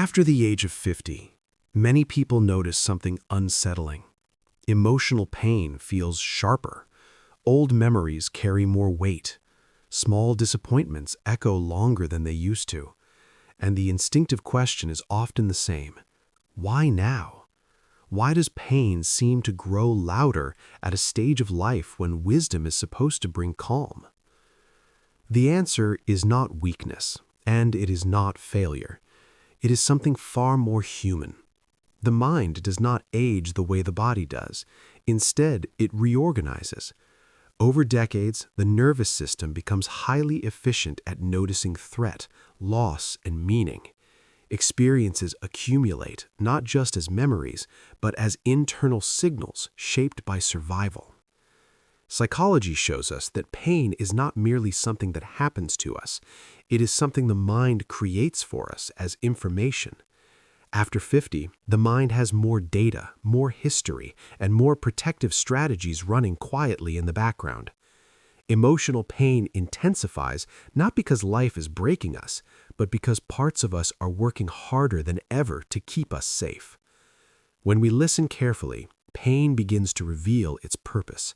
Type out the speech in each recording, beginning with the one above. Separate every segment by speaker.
Speaker 1: After the age of 50, many people notice something unsettling. Emotional pain feels sharper. Old memories carry more weight. Small disappointments echo longer than they used to. And the instinctive question is often the same. Why now? Why does pain seem to grow louder at a stage of life when wisdom is supposed to bring calm? The answer is not weakness, and it is not failure. It is something far more human. The mind does not age the way the body does. Instead, it reorganizes. Over decades, the nervous system becomes highly efficient at noticing threat, loss, and meaning. Experiences accumulate not just as memories, but as internal signals shaped by survival. Psychology shows us that pain is not merely something that happens to us. It is something the mind creates for us as information. After 50, the mind has more data, more history, and more protective strategies running quietly in the background. Emotional pain intensifies not because life is breaking us, but because parts of us are working harder than ever to keep us safe. When we listen carefully, pain begins to reveal its purpose.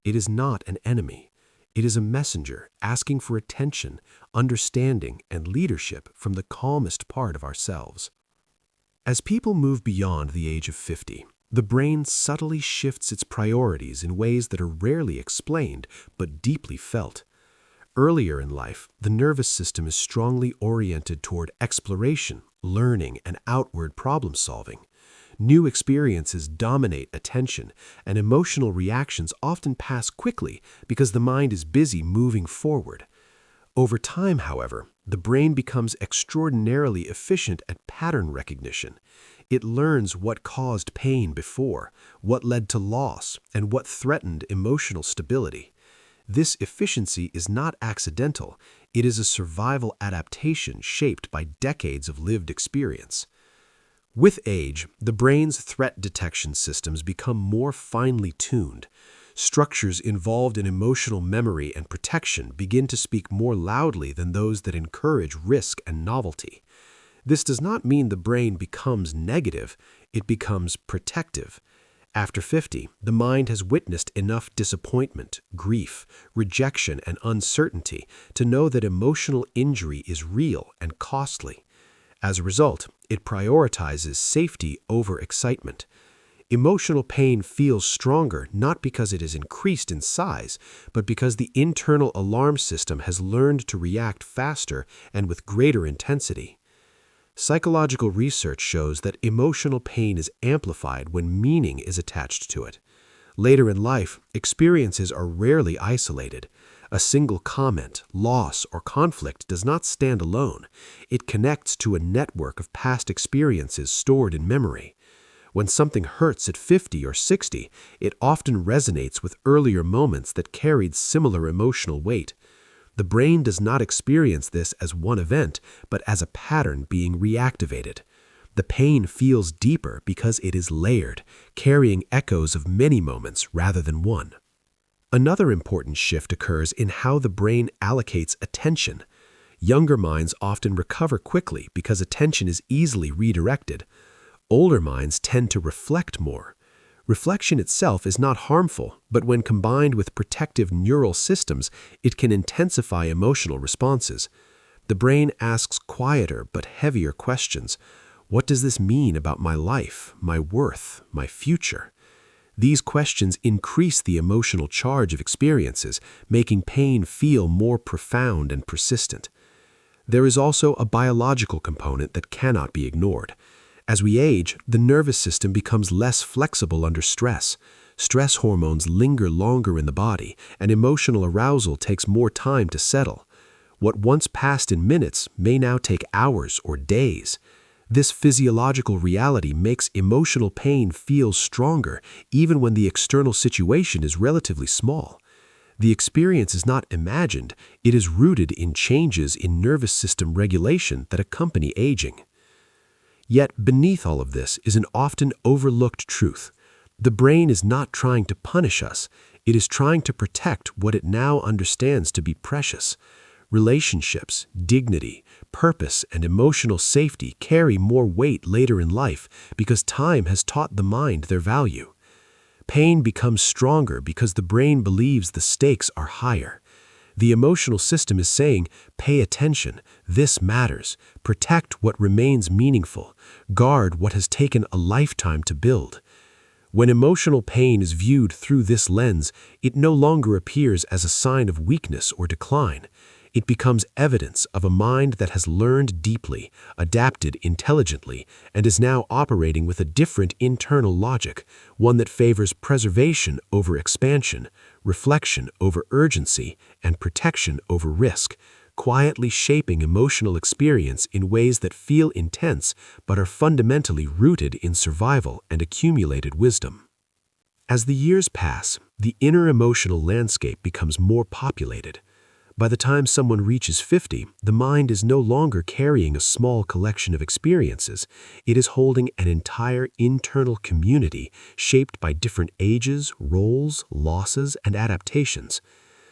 Speaker 1: It is not an enemy. It is a messenger asking for attention, understanding, and leadership from the calmest part of ourselves. As people move beyond the age of 50, the brain subtly shifts its priorities in ways that are rarely explained but deeply felt. Earlier in life, the nervous system is strongly oriented toward exploration, learning, and outward problem solving. New experiences dominate attention, and emotional reactions often pass quickly because the mind is busy moving forward. Over time, however, the brain becomes extraordinarily efficient at pattern recognition. It learns what caused pain before, what led to loss, and what threatened emotional stability. This efficiency is not accidental. It is a survival adaptation shaped by decades of lived experience. With age, the brain's threat detection systems become more finely tuned. Structures involved in emotional memory and protection begin to speak more loudly than those that encourage risk and novelty. This does not mean the brain becomes negative, it becomes protective. After 50, the mind has witnessed enough disappointment, grief, rejection, and uncertainty to know that emotional injury is real and costly. As a result, it prioritizes safety over excitement. Emotional pain feels stronger not because it has increased in size, but because the internal alarm system has learned to react faster and with greater intensity. Psychological research shows that emotional pain is amplified when meaning is attached to it. Later in life, experiences are rarely isolated. A single comment, loss, or conflict does not stand alone. It connects to a network of past experiences stored in memory. When something hurts at 50 or 60, it often resonates with earlier moments that carried similar emotional weight. The brain does not experience this as one event, but as a pattern being reactivated. The pain feels deeper because it is layered, carrying echoes of many moments rather than one. Another important shift occurs in how the brain allocates attention. Younger minds often recover quickly because attention is easily redirected. Older minds tend to reflect more. Reflection itself is not harmful, but when combined with protective neural systems, it can intensify emotional responses. The brain asks quieter but heavier questions. What does this mean about my life, my worth, my future? These questions increase the emotional charge of experiences, making pain feel more profound and persistent. There is also a biological component that cannot be ignored. As we age, the nervous system becomes less flexible under stress. Stress hormones linger longer in the body, and emotional arousal takes more time to settle. What once passed in minutes may now take hours or days. This physiological reality makes emotional pain feel stronger, even when the external situation is relatively small. The experience is not imagined, it is rooted in changes in nervous system regulation that accompany aging. Yet beneath all of this is an often overlooked truth. The brain is not trying to punish us, it is trying to protect what it now understands to be precious.
Speaker 2: Relationships, dignity, purpose, and emotional safety carry more weight later in life because time has taught the mind their value. Pain becomes stronger because the brain believes the stakes are higher. The emotional system is saying, pay attention, this matters, protect what remains meaningful, guard what has taken a lifetime to build. When emotional pain is viewed through this lens, it no longer appears as a sign of weakness or decline. It becomes evidence of a mind that has learned deeply, adapted intelligently, and is now operating with a different internal logic, one that favors preservation over expansion, reflection over urgency, and protection over risk, quietly shaping emotional experience in ways that feel intense but are fundamentally rooted in survival and accumulated wisdom. As the years pass, the inner emotional landscape becomes more populated. By the time someone reaches 50, the mind is no longer carrying a small collection of experiences. It is holding an entire internal community shaped by different ages, roles, losses, and adaptations.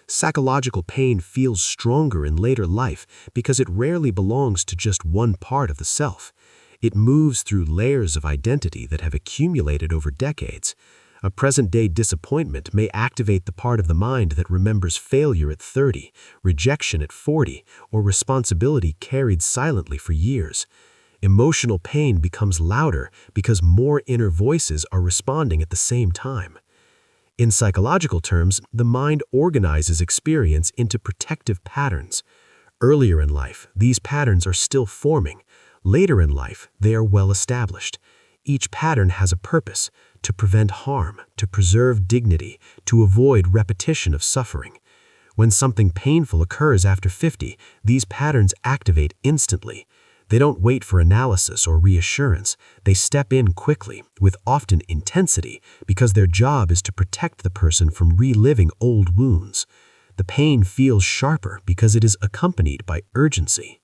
Speaker 2: Psychological pain feels stronger in later life because it rarely belongs to just one part of the self. It moves through layers of identity that have accumulated over decades. A present-day disappointment may activate the part of the mind that remembers failure at 30, rejection at 40, or responsibility carried silently for years. Emotional pain becomes louder because more inner voices are responding at the same time. In psychological terms, the mind organizes experience into protective patterns. Earlier in life, these patterns are still forming. Later in life, they are well established. Each pattern has a purpose: to prevent harm, to preserve dignity, to avoid repetition of suffering. When something painful occurs after 50, these patterns activate instantly. They don't wait for analysis or reassurance. They step in quickly, with often intensity, because their job is to protect the person from reliving old wounds. The pain feels sharper because it is accompanied by urgency.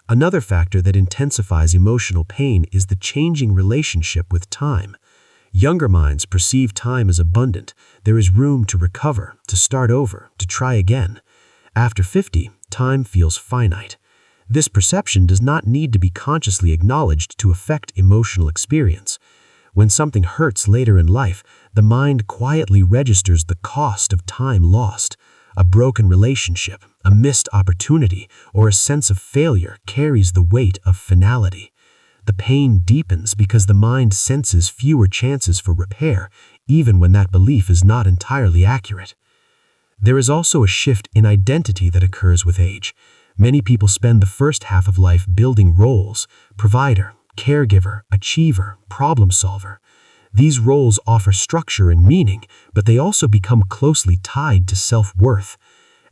Speaker 2: Another factor that intensifies emotional pain is the changing relationship with time. Younger minds perceive time as abundant. There is room to recover, to start over, to try again. After 50, time feels finite. This perception does not need to be consciously acknowledged to affect emotional experience. When something hurts later in life, the mind quietly registers the cost of time lost. A broken relationship, a missed opportunity, or a sense of failure carries the weight of finality. The pain deepens because the mind senses fewer chances for repair, even when that belief is not entirely accurate. There is also a shift in identity that occurs with age. Many people spend the first half of life building roles: provider, caregiver, achiever, problem solver. These roles offer structure and meaning, but they also become closely tied to self-worth.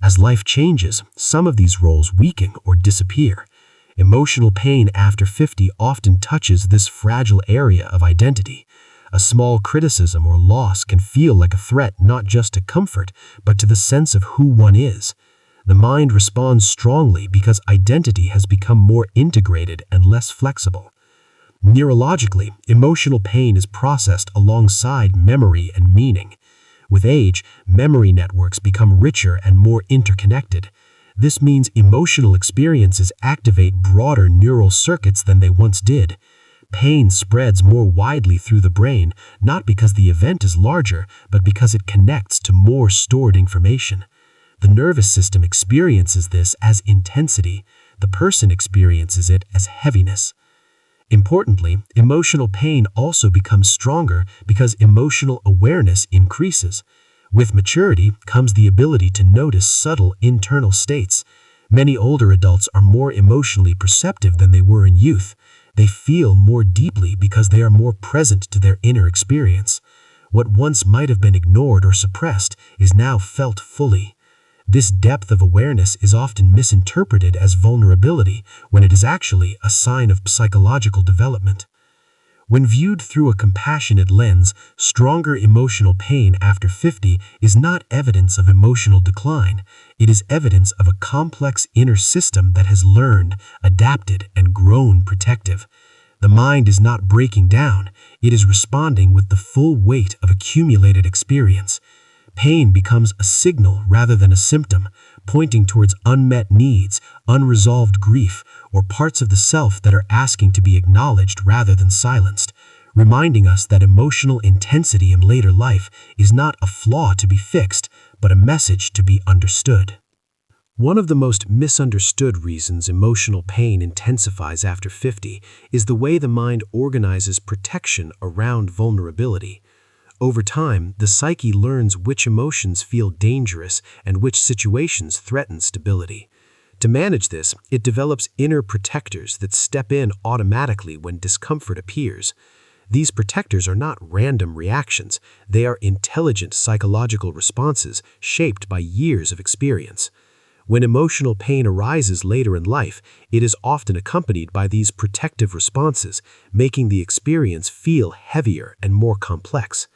Speaker 2: As life changes, some of these roles weaken or disappear. Emotional pain after 50 often touches this fragile area of identity. A small criticism or loss can feel like a threat not just to comfort, but to the sense of who one is. The mind responds strongly because identity has become more integrated and less flexible. Neurologically, emotional pain is processed alongside memory and meaning. With age, memory networks become richer and more interconnected. This means emotional experiences activate broader neural circuits than they once did. Pain spreads more widely through the brain, not because the event is larger, but because it connects to more stored information. The nervous system experiences this as intensity. The person experiences it as heaviness. Importantly, emotional pain also becomes stronger because emotional awareness increases. With maturity comes the ability to notice subtle internal states. Many older adults are more emotionally perceptive than they were in youth. They feel more deeply because they are more present to their inner experience. What once might have been ignored or suppressed is now felt fully. This depth of awareness is often misinterpreted as vulnerability when it is actually a sign of psychological development. When viewed through a compassionate lens, stronger emotional pain after 50 is not evidence of emotional decline. It is evidence of a complex inner system that has learned, adapted, and grown protective. The mind is not breaking down. It is responding with the full weight of accumulated experience. Pain becomes a signal rather than a symptom, pointing towards unmet needs, unresolved grief, or parts of the self that are asking to be acknowledged rather than silenced, reminding us that emotional intensity in later life is not a flaw to be fixed, but a message to be understood. One of the most misunderstood reasons emotional pain intensifies after 50 is the way the mind organizes protection around vulnerability. Over time, the psyche learns which emotions feel dangerous and which situations threaten stability. To manage this, it develops inner protectors that step in automatically when discomfort appears. These protectors are not random reactions, they are intelligent psychological responses shaped by years of experience. When emotional pain arises later in life, it is often accompanied by these protective responses, making the experience feel heavier and more complex.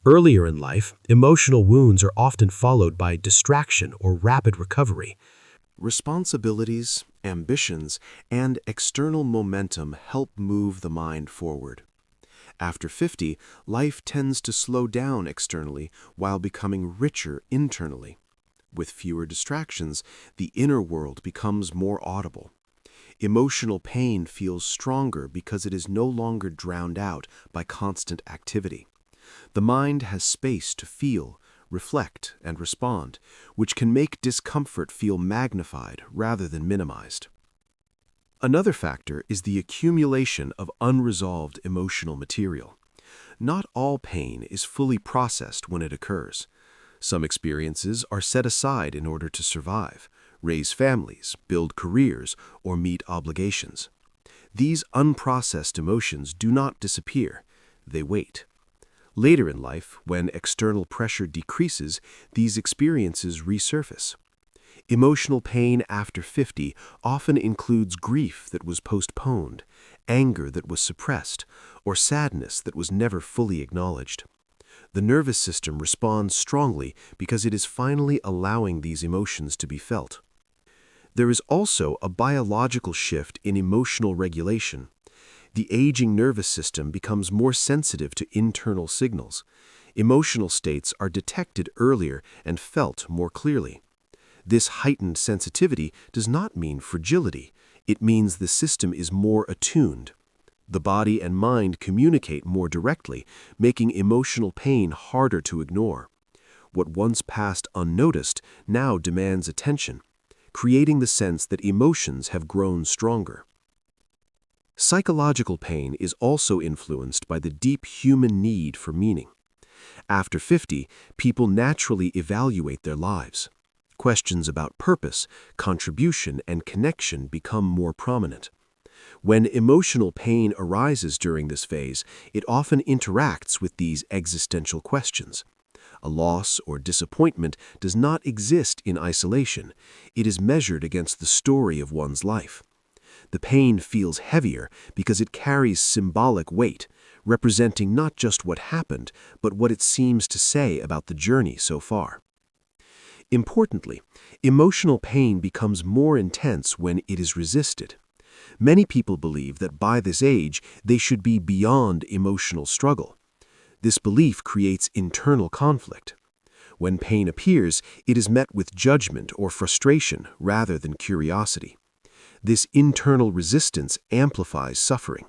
Speaker 2: Earlier in life, emotional wounds are often followed by distraction or rapid recovery.
Speaker 1: Responsibilities, ambitions, and external momentum help move the mind forward. After 50, life tends to slow down externally while becoming richer internally. With fewer distractions, the inner world becomes more audible. Emotional pain feels stronger because it is no longer drowned out by constant activity. The mind has space to feel, reflect, and respond, which can make discomfort feel magnified rather than minimized. Another factor is the accumulation of unresolved emotional material. Not all pain is fully processed when it occurs. Some experiences are set aside in order to survive, raise families, build careers, or meet obligations. These unprocessed emotions do not disappear, they wait. Later in life, when external pressure decreases, these experiences resurface. Emotional pain after 50 often includes grief that was postponed, anger that was suppressed, or sadness that was never fully acknowledged. The nervous system responds strongly because it is finally allowing these emotions to be felt. There is also a biological shift in emotional regulation. The aging nervous system becomes more sensitive to internal signals. Emotional states are detected earlier and felt more clearly. This heightened sensitivity does not mean fragility. It means the system is more attuned. The body and mind communicate more directly, making emotional pain harder to ignore. What once passed unnoticed now demands attention, creating the sense that emotions have grown stronger. Psychological pain is also influenced by the deep human need for meaning. After 50, people naturally evaluate their lives. Questions about purpose, contribution, and connection become more prominent. When emotional pain arises during this phase, it often interacts with these existential questions. A loss or disappointment does not exist in isolation. It is measured against the story of one's life. The pain feels heavier because it carries symbolic weight, representing not just what happened, but what it seems to say about the journey so far. Importantly, emotional pain becomes more intense when it is resisted. Many people believe that by this age, they should be beyond emotional struggle. This belief creates internal conflict. When pain appears, it is met with judgment or frustration rather than curiosity. This internal resistance amplifies suffering.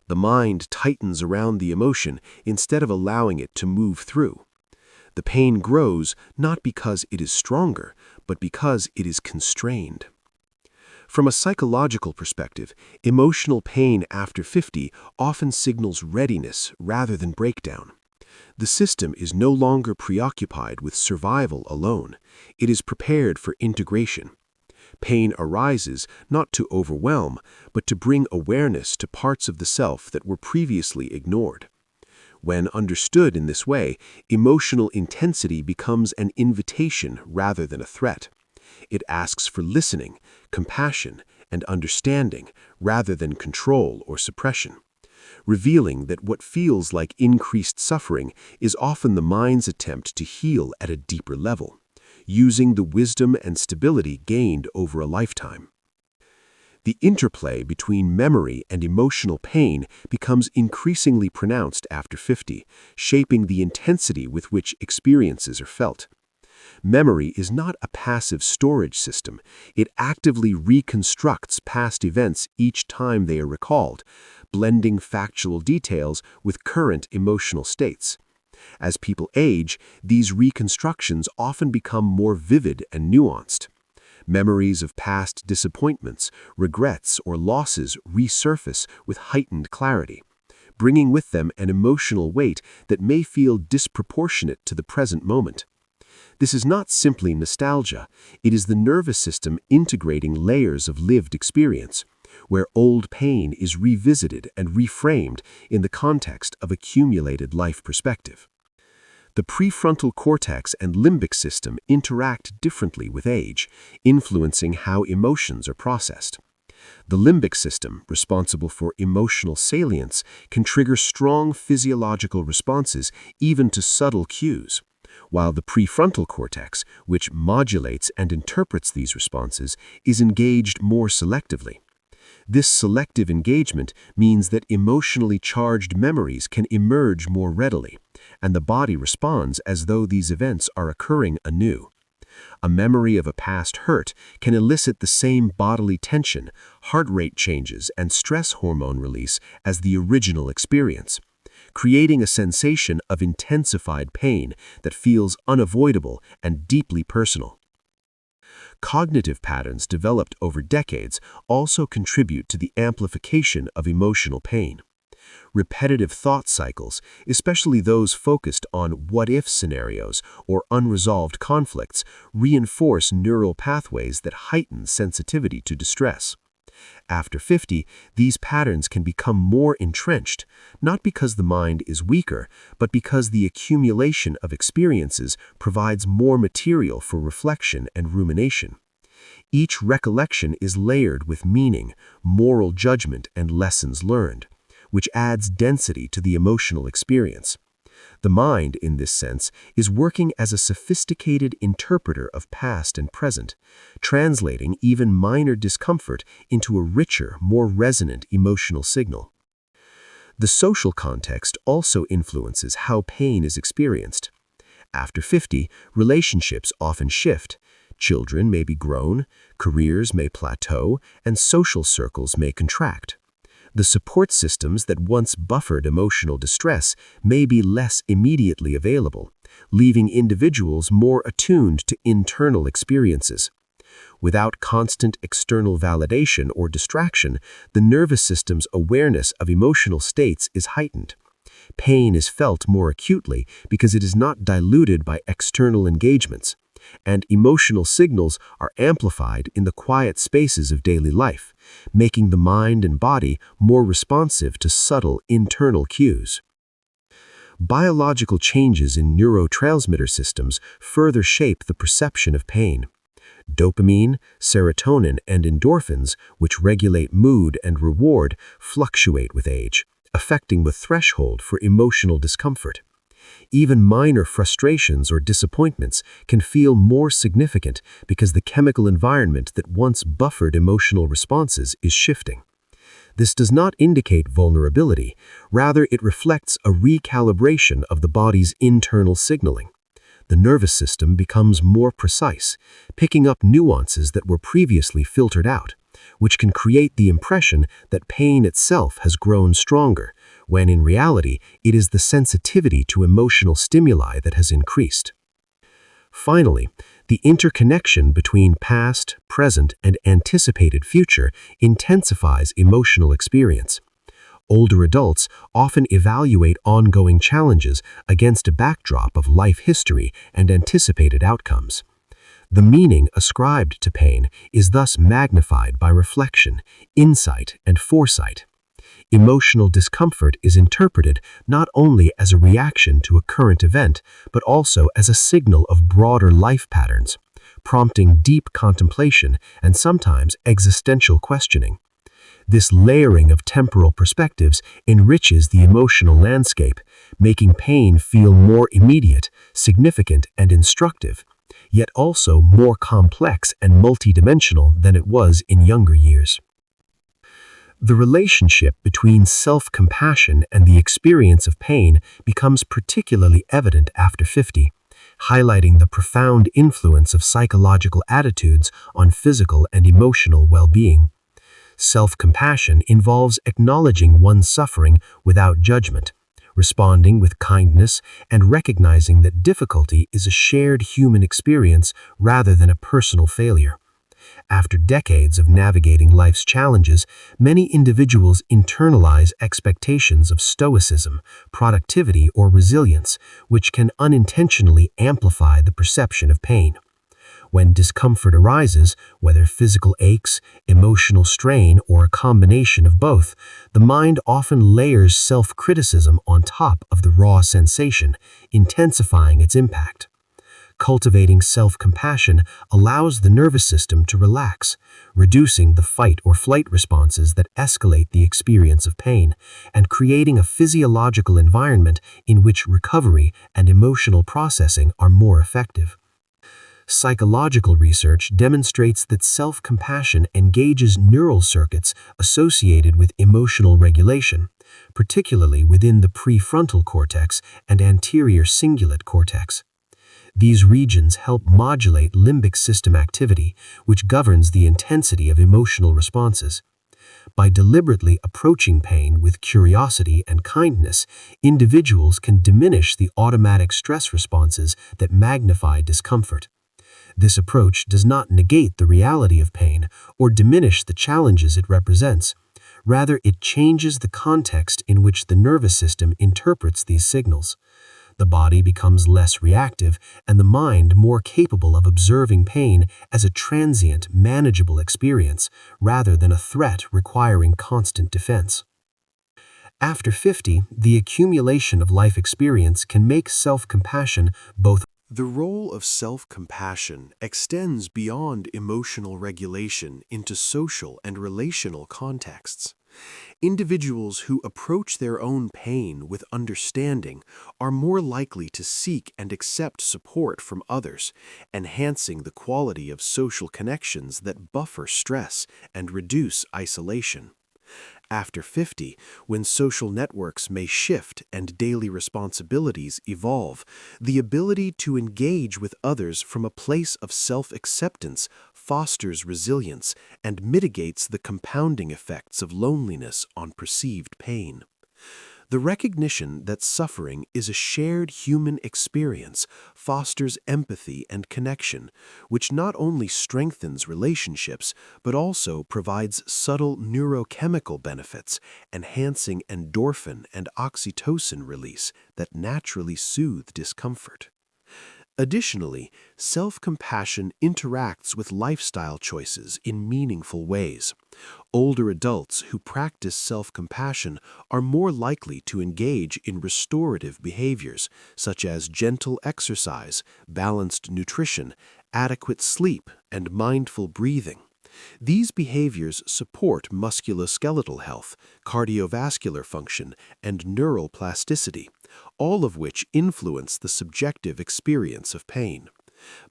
Speaker 1: The mind tightens around the emotion instead of allowing it to move through. The pain grows not because it is stronger, but because it is constrained. From a psychological perspective, emotional pain after 50 often signals readiness rather than breakdown. The system is no longer preoccupied with survival alone. It is prepared for integration. Pain arises not to overwhelm, but to bring awareness to parts of the self that were previously ignored. When understood in this way, emotional intensity becomes an invitation rather than a threat. It asks for listening, compassion, and understanding rather than control or suppression, revealing that what feels like increased suffering is often the mind's attempt to heal at a deeper level, using the wisdom and stability gained over a lifetime. The interplay between memory and emotional pain becomes increasingly pronounced after 50, shaping the intensity with which experiences are felt.
Speaker 2: Memory is not a passive storage system. It actively reconstructs past events each time they are recalled, blending factual details with current emotional states. As people age, these reconstructions often become more vivid and nuanced. Memories of past disappointments, regrets, or losses resurface with heightened clarity, bringing with them an emotional weight that may feel disproportionate to the present moment. This is not simply nostalgia, it is the nervous system integrating layers of lived experience, where old pain is revisited and reframed in the context of accumulated life perspective. The prefrontal cortex and limbic system interact differently with age, influencing how emotions are processed. The limbic system, responsible for emotional salience, can trigger strong physiological responses even to subtle cues, while the prefrontal cortex, which modulates and interprets these responses, is engaged more selectively. This selective engagement means that emotionally charged memories can emerge more readily, and the body responds as though these events are occurring anew. A memory of a past hurt can elicit the same bodily tension, heart rate changes, and stress hormone release as the original experience, creating a sensation of intensified pain that feels unavoidable and deeply personal. Cognitive patterns developed over decades also contribute to the amplification of emotional pain. Repetitive thought cycles, especially those focused on what-if scenarios or unresolved conflicts, reinforce neural pathways that heighten sensitivity to distress. After 50, these patterns can become more entrenched, not because the mind is weaker, but because the accumulation of experiences provides more material for reflection and rumination. Each recollection is layered with meaning, moral judgment, and lessons learned, which adds density to the emotional experience. The mind, in this sense, is working as a sophisticated interpreter of past and present, translating even minor discomfort into a richer, more resonant emotional signal. The social context also influences how pain is experienced. After 50, relationships often shift. Children may be grown, careers may plateau, and social circles may contract. The support systems that once buffered emotional distress may be less immediately available, leaving individuals more attuned to internal experiences. Without constant external validation or distraction, the nervous system's awareness of emotional states is heightened. Pain is felt more acutely because it is not diluted by external engagements, and emotional signals are amplified in the quiet spaces of daily life, making the mind and body more responsive to subtle internal cues. Biological changes in neurotransmitter systems further shape the perception of pain. Dopamine, serotonin, and endorphins, which regulate mood and reward, fluctuate with age, affecting the threshold for emotional discomfort. Even minor frustrations or disappointments can feel more significant because the chemical environment that once buffered emotional responses is shifting. This does not indicate vulnerability, rather it reflects a recalibration of the body's internal signaling. The nervous system becomes more precise, picking up nuances that were previously filtered out, which can create the impression that pain itself has grown stronger, when in reality it is the sensitivity to emotional stimuli that has increased. Finally, the interconnection between past, present, and anticipated future intensifies emotional experience. Older adults often evaluate ongoing challenges against a backdrop of life history and anticipated outcomes. The meaning ascribed to pain is thus magnified by reflection, insight, and foresight. Emotional discomfort is interpreted not only as a reaction to a current event, but also as a signal of broader life patterns, prompting deep contemplation and sometimes existential questioning. This layering of temporal perspectives enriches the emotional landscape, making pain feel more immediate, significant, and instructive, yet also more complex and multidimensional than it was in younger years. The relationship between self-compassion and the experience of pain becomes particularly evident after 50. highlighting the profound influence of psychological attitudes on physical and emotional well-being. Self-compassion involves acknowledging one's suffering without judgment, responding with kindness, and recognizing that difficulty is a shared human experience rather than a personal failure. After decades of navigating life's challenges, many individuals internalize expectations of stoicism, productivity, or resilience, which can unintentionally amplify the perception of pain. When discomfort arises, whether physical aches, emotional strain, or a combination of both, the mind often layers self-criticism on top of the raw sensation, intensifying its impact. Cultivating self-compassion allows the nervous system to relax, reducing the fight or flight responses that escalate the experience of pain, and creating a physiological environment in which recovery and emotional processing are more effective. Psychological research demonstrates that self-compassion engages neural circuits associated with emotional regulation, particularly within the prefrontal cortex and anterior cingulate cortex. These regions help modulate limbic system activity, which governs the intensity of emotional responses. By deliberately approaching pain with curiosity and kindness, individuals can diminish the automatic stress responses that magnify discomfort. This approach does not negate the reality of pain or diminish the challenges it represents. Rather, it changes the context in which the nervous system interprets these signals. The body becomes less reactive and the mind more capable of observing pain as a transient, manageable experience rather than a threat requiring constant defense. After 50, the accumulation of life experience can make self-compassion both.
Speaker 1: The role of self-compassion extends beyond emotional regulation into social and relational contexts. Individuals who approach their own pain with understanding are more likely to seek and accept support from others, enhancing the quality of social connections that buffer stress and reduce isolation. After 50, when social networks may shift and daily responsibilities evolve, the ability to engage with others from a place of self-acceptance fosters resilience and mitigates the compounding effects of loneliness on perceived pain. The recognition that suffering is a shared human experience fosters empathy and connection, which not only strengthens relationships but also provides subtle neurochemical benefits, enhancing endorphin and oxytocin release that naturally soothe discomfort. Additionally, self-compassion interacts with lifestyle choices in meaningful ways. Older adults who practice self-compassion are more likely to engage in restorative behaviors, such as gentle exercise, balanced nutrition, adequate sleep, and mindful breathing. These behaviors support musculoskeletal health, cardiovascular function, and neural plasticity, all of which influence the subjective experience of pain.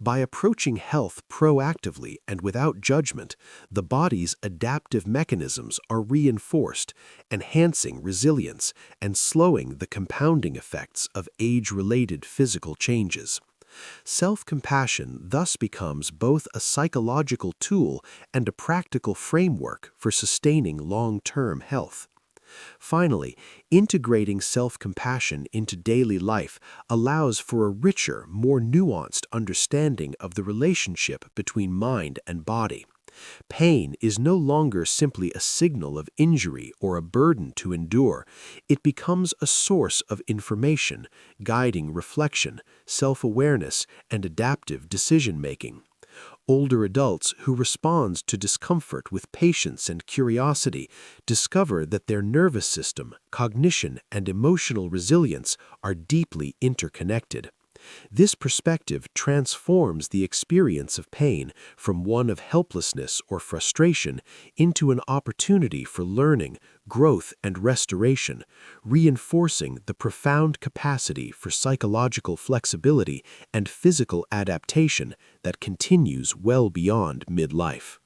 Speaker 1: By approaching health proactively and without judgment, the body's adaptive mechanisms are reinforced, enhancing resilience and slowing the compounding effects of age-related physical changes. Self-compassion thus becomes both a psychological tool and a practical framework for sustaining long-term health. Finally, integrating self-compassion into daily life allows for a richer, more nuanced understanding of the relationship between mind and body. Pain is no longer simply a signal of injury or a burden to endure. It becomes a source of information, guiding reflection, self-awareness, and adaptive decision-making. Older adults who respond to discomfort with patience and curiosity discover that their nervous system, cognition, and emotional resilience are deeply interconnected. This perspective transforms the experience of pain from one of helplessness or frustration into an opportunity for learning, growth, and restoration, reinforcing the profound capacity for psychological flexibility and physical adaptation that continues well beyond midlife.